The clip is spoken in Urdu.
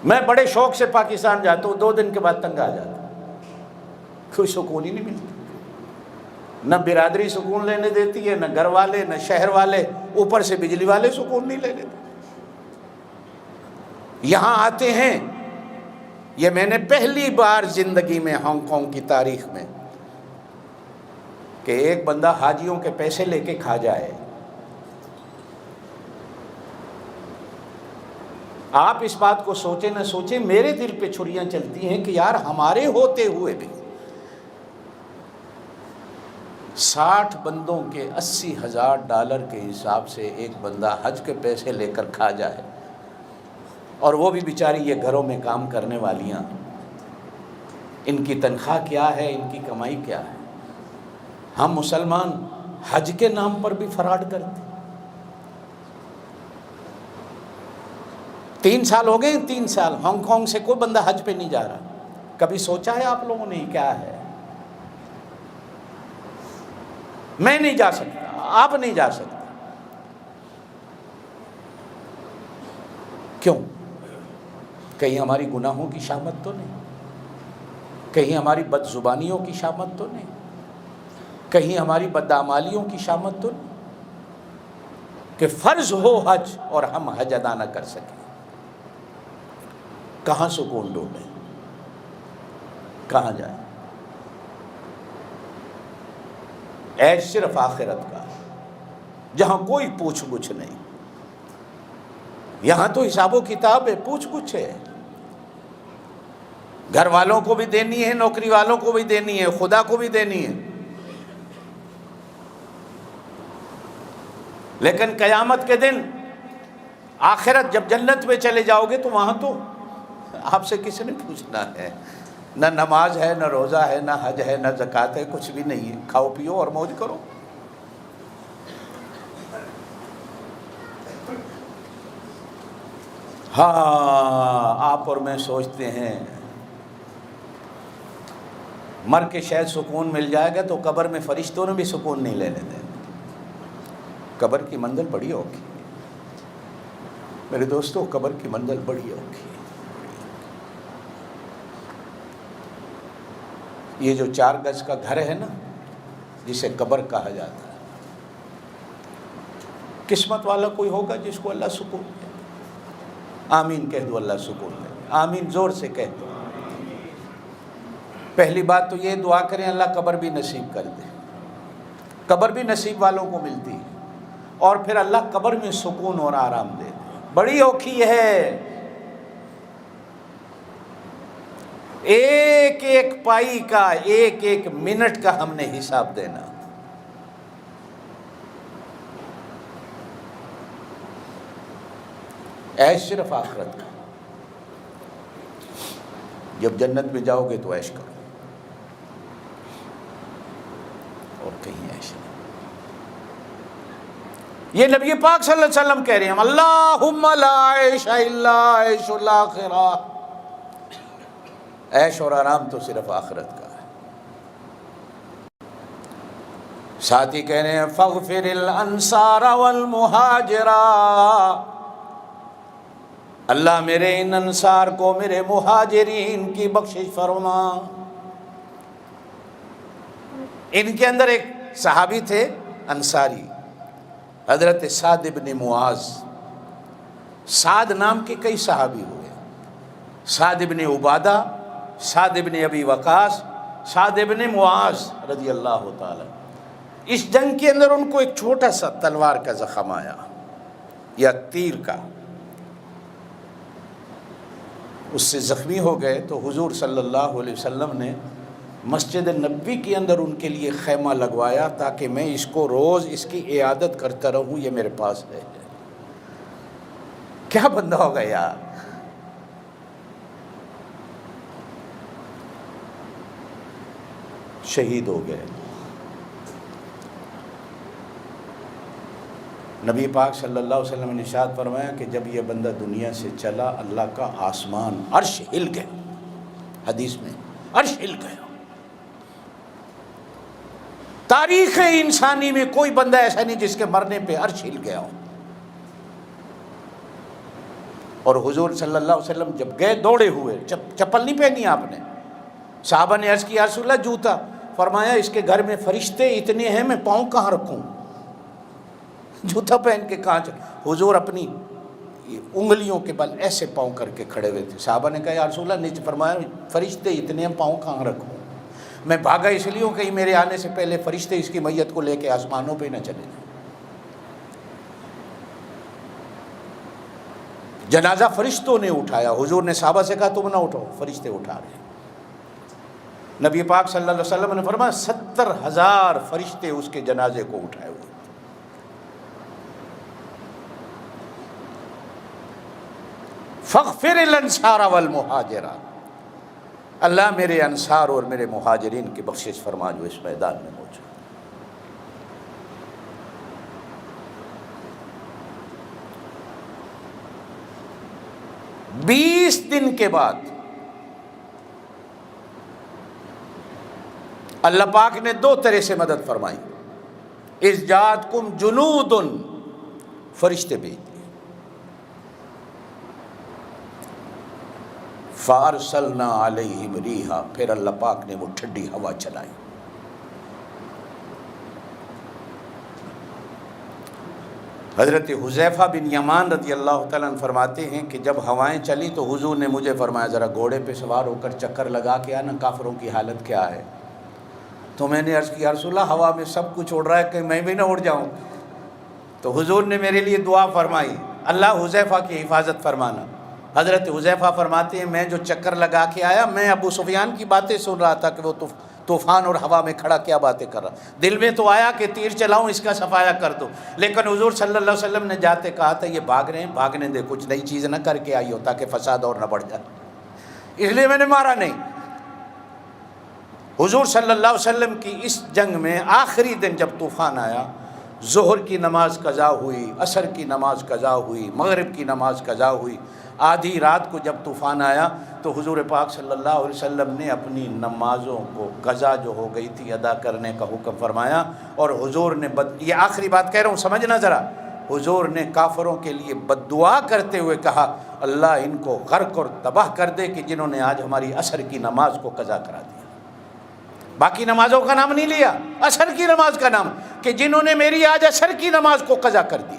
میں بڑے شوق سے پاکستان جاتا ہوں، 2 دن کے بعد تنگ آ جاتا ہوں، کوئی سکون ہی نہیں ملتا، نہ برادری سکون لینے دیتی ہے، نہ گھر والے، نہ شہر والے، اوپر سے بجلی والے سکون نہیں لینے دیتے۔ یہاں آتے ہیں، یہ میں نے پہلی بار زندگی میں ہانگ کانگ کی تاریخ میں کہ ایک بندہ حاجیوں کے پیسے لے کے کھا جائے۔ آپ اس بات کو سوچیں نہ سوچیں، میرے دل پہ چھریاں چلتی ہیں کہ یار ہمارے ہوتے ہوئے بھی 60 بندوں کے $80,000 کے حساب سے ایک بندہ حج کے پیسے لے کر کھا جائے، اور وہ بھی بیچاری یہ گھروں میں کام کرنے والیاں، ان کی تنخواہ کیا ہے، ان کی کمائی کیا ہے۔ ہم مسلمان حج کے نام پر بھی فراڈ کرتے۔ 3 سال ہو گئے، 3 سال ہانگ کانگ سے کوئی بندہ حج پہ نہیں جا رہا۔ کبھی سوچا ہے آپ لوگوں نے کیا ہے؟ میں نہیں جا سکتا، آپ نہیں جا سکتے، کیوں؟ کہیں ہماری گناہوں کی شامت تو نہیں، کہیں ہماری بد زبانیوں کی شامت تو نہیں، کہیں ہماری بدعمالیوں کی شامت تو نہیں کہ فرض ہو حج اور ہم حج ادا نہ کر سکیں؟ کہاں سکون ڈھونڈیں، کہاں جائیں؟ عیش صرف آخرت کا، جہاں کوئی پوچھ گچھ نہیں۔ یہاں تو حساب و کتاب ہے، پوچھ گچھ ہے، گھر والوں کو بھی دینی ہے، نوکری والوں کو بھی دینی ہے، خدا کو بھی دینی ہے۔ لیکن قیامت کے دن آخرت جب جنت میں چلے جاؤ گے تو وہاں تو آپ سے کسی نے پوچھنا ہے، نہ نماز ہے، نہ روزہ ہے، نہ حج ہے، نہ زکوٰۃ ہے، کچھ بھی نہیں ہے، کھاؤ پیو اور موج کرو۔ ہاں، آپ اور میں سوچتے ہیں مر کے شاید سکون مل جائے گا، تو قبر میں فرشتوں نے بھی سکون نہیں لینے دیں۔ قبر کی منزل بڑی اوکھی میرے دوستو، قبر کی منزل بڑی اوکھی۔ یہ جو 4 گز کا گھر ہے نا، جسے قبر کہا جاتا ہے، قسمت والا کوئی ہوگا جس کو اللہ سکون دے؟ آمین کہہ دو، اللہ سکون دے، آمین زور سے کہہ دو۔ پہلی بات تو یہ دعا کریں اللہ قبر بھی نصیب کر دے، قبر بھی نصیب والوں کو ملتی ہے، اور پھر اللہ قبر میں سکون اور آرام دے دے، بڑی اوکھی ہے۔ ایک ایک پائی کا، ایک ایک منٹ کا ہم نے حساب دینا۔ عیش صرف آخرت کا، جب جنت میں جاؤ گے تو عیش کرو، اور کہیں عیش نہیں۔ یہ نبی پاک صلی اللہ علیہ وسلم کہہ رہے ہیں، اللہم لا عیش الا عیش الاخرہ، عیش اور آرام تو صرف آخرت کا ہے۔ ساتھ ہی کہہ رہے ہیں فاغفر الانصار والمہاجرہ، اللہ میرے ان انصار کو، میرے مہاجرین کی بخشش فرما۔ ان کے اندر ایک صحابی تھے انصاری، حضرت سعد بن معاذ۔ سعد نام کے کئی صحابی ہوئے، سعد بن عبادہ، سعد بن ابی وقاص، سعد بن معاذ رضی اللہ تعالی۔ اس جنگ کے اندر ان کو ایک چھوٹا سا تلوار کا زخم آیا یا تیر کا، اس سے زخمی ہو گئے، تو حضور صلی اللہ علیہ وسلم نے مسجد نبوی کے اندر ان کے لیے خیمہ لگوایا تاکہ میں اس کو روز اس کی عیادت کرتا رہوں، یہ میرے پاس ہے۔ کیا بندہ ہوگا یار! شہید ہو گئے۔ نبی پاک صلی اللہ علیہ وسلم نے ارشاد فرمایا کہ جب یہ بندہ دنیا سے چلا، اللہ کا آسمان عرش ہل گیا، حدیث میں عرش ہل گیا۔ تاریخ انسانی میں کوئی بندہ ایسا نہیں جس کے مرنے پہ عرش ہل گیا ہو۔ اور حضور صلی اللہ علیہ وسلم جب گئے دوڑے ہوئے، چپل نہیں پہنی آپ نے، صحابہ نے عرض کی یا رسول اللہ جوتا، فرمایا اس کے گھر میں فرشتے اتنے ہیں میں پاؤں کہاں رکھوں، جوتا پہن کے کہاں حضور اپنی انگلیوں کے بل ایسے پاؤں کر کے کھڑے ہوئے تھے۔ صحابہ نے کہا یا رسول اللہ، نیچے فرمایا فرشتے اتنے ہیں پاؤں کہاں رکھوں، میں بھاگا اس لیے ہوں کہیں میرے آنے سے پہلے فرشتے اس کی میت کو لے کے آسمانوں پہ نہ چلے جائیں۔ جنازہ فرشتوں نے اٹھایا، حضور نے صحابہ سے کہا تم نہ اٹھو، فرشتے اٹھا رہے ہیں۔ نبی پاک صلی اللہ علیہ وسلم نے فرمایا 70,000 فرشتے اس کے جنازے کو اٹھائے ہوئے۔ فاغفر الانصار والمہاجرین، اللہ میرے انصار اور میرے مہاجرین کی بخشش فرما جو اس میدان میں موجود۔ 20 دن کے بعد اللہ پاک نے 2 طرح سے مدد فرمائی۔ اذ جاءتکم جنود، فرشتے بھیج دیے، فارسلنا علیہم ریحا، پھر اللہ پاک نے وہ ٹھنڈی ہوا چلائی۔ حضرت حذیفہ بن یمان رضی اللہ تعالیٰ عنہ فرماتے ہیں کہ جب ہوائیں چلی تو حضور نے مجھے فرمایا ذرا گھوڑے پہ سوار ہو کر چکر لگا کے آنا، کافروں کی حالت کیا ہے۔ تو میں نے عرض کی یا رسول اللہ ہوا میں سب کچھ اڑ رہا ہے کہ میں بھی نہ اڑ جاؤں۔ تو حضور نے میرے لیے دعا فرمائی، اللہ حذیفہ کی حفاظت فرمانا۔ حضرت حذیفہ فرماتے ہیں میں جو چکر لگا کے آیا، میں ابو سفیان کی باتیں سن رہا تھا کہ وہ طوفان اور ہوا میں کھڑا کیا باتیں کر رہا، دل میں تو آیا کہ تیر چلاؤں اس کا صفایا کر دو، لیکن حضور صلی اللہ علیہ وسلم نے جاتے کہا تھا یہ بھاگ رہے ہیں، بھاگنے دے، کچھ نئی چیز نہ کر کے آئی ہو تاکہ فساد اور نہ بڑھ جائے، اس لیے میں نے مارا نہیں۔ حضور صلی اللہ علیہ وسلم کی اس جنگ میں آخری دن جب طوفان آیا، ظہر کی نماز قضا ہوئی، عصر کی نماز قضا ہوئی، مغرب کی نماز قضا ہوئی، آدھی رات کو جب طوفان آیا تو حضور پاک صلی اللہ علیہ وسلم نے اپنی نمازوں کو قضا جو ہو گئی تھی ادا کرنے کا حکم فرمایا، اور حضور نے یہ آخری بات کہہ رہا ہوں سمجھنا ذرا، حضور نے کافروں کے لیے بد دعا کرتے ہوئے کہا اللہ ان کو غرق اور تباہ کر دے کہ جنہوں نے آج ہماری عصر کی نماز کو قضا کرا دیا۔ باقی نمازوں کا نام نہیں لیا، عصر کی نماز کا نام، کہ جنہوں نے میری آج عصر کی نماز کو قضا کر دیا۔